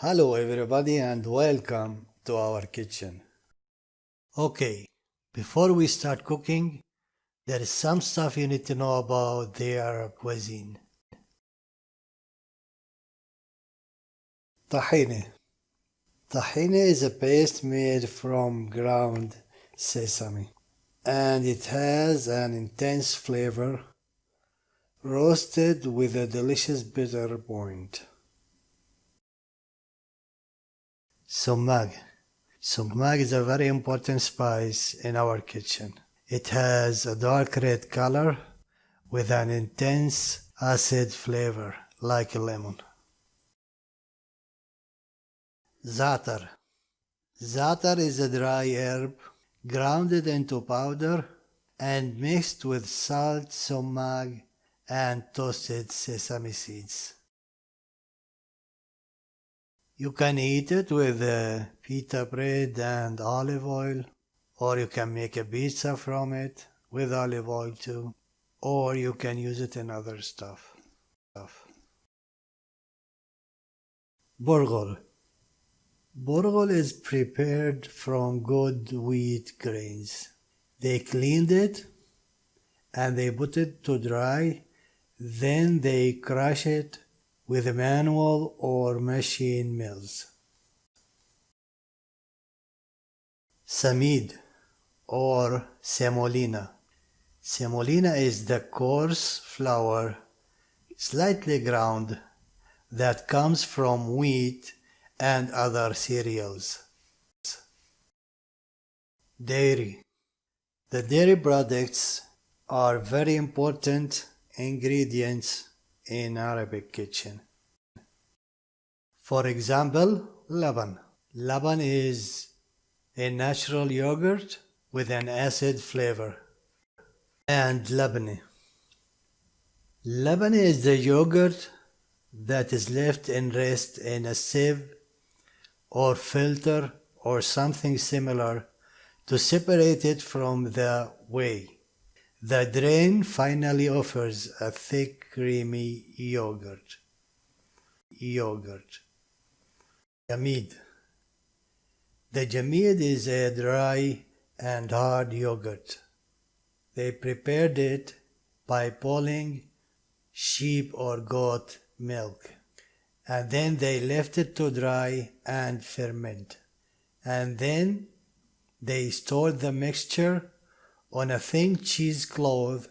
Hello everybody and welcome to our kitchen. Okay, before we start cooking, there is some stuff you need to know about their cuisine. Tahine. Tahine is a paste made from ground sesame and it has an intense flavor, roasted with a delicious bitter point. Sumac. Sumac is a very important spice in our kitchen. It has a dark red color with an intense acid flavor like a lemon. Zaatar. Zaatar is a dry herb grounded into powder and mixed with salt, sumac, and toasted sesame seeds. You can eat it with pita bread and olive oil, or you can make a pizza from it with olive oil too, or you can use it in other stuff. Burgul. Burgul is prepared from good wheat grains. They cleaned it and they put it to dry, then they crush it with manual or machine mills. Samid or semolina. Semolina is the coarse flour, slightly ground, that comes from wheat and other cereals. Dairy. The dairy products are very important ingredients in Arabic kitchen. For example, Laban. Laban is a natural yogurt with an acid flavor. And Labaneh. Labaneh is the yogurt that is left in rest in a sieve or filter or something similar to separate it from the whey. The drain finally offers a thick, creamy yogurt. Jameed. The Jameed is a dry and hard yogurt. They prepared it by boiling sheep or goat milk, and then they left it to dry and ferment, and then they stored the mixture on a thin cheesecloth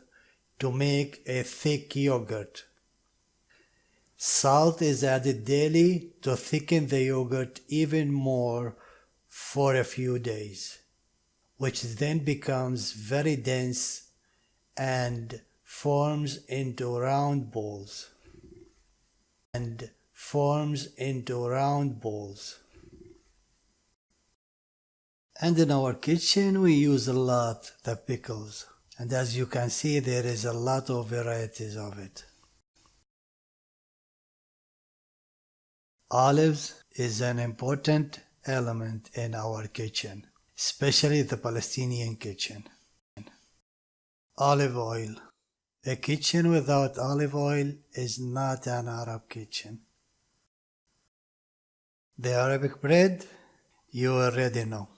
to make a thick yogurt. Salt is added daily to thicken the yogurt even more for a few days, which then becomes very dense and forms into round balls. And in our kitchen we use a lot the pickles, and as you can see there is a lot of varieties of it. Olives is an important element in our kitchen, especially the Palestinian kitchen. Olive oil. A kitchen without olive oil is not an Arab kitchen. The Arabic bread, you already know.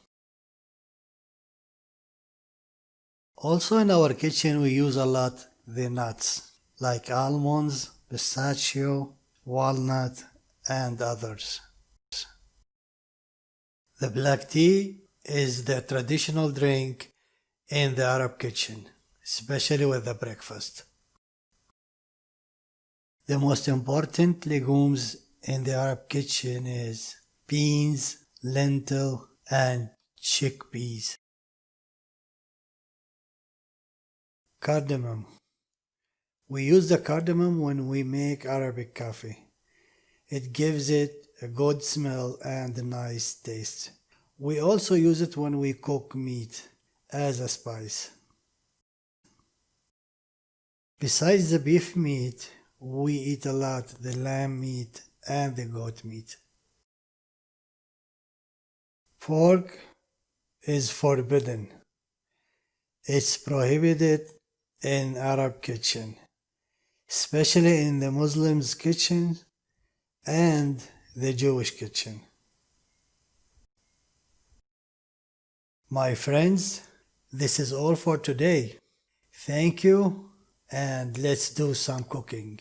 Also in our kitchen we use a lot the nuts, like almonds, pistachio, walnut, and others. The black tea is the traditional drink in the Arab kitchen, especially with the breakfast. The most important legumes in the Arab kitchen is beans, lentil, and chickpeas. Cardamom. We use the cardamom when we make Arabic coffee. It gives it a good smell and a nice taste. We also use it when we cook meat as a spice. Besides the beef meat, we eat a lot the lamb meat and the goat meat. Pork is forbidden. It's prohibited in Arab kitchen, especially in the Muslims' kitchen, and the Jewish kitchen. My friends, this is all for today. Thank you, and let's do some cooking.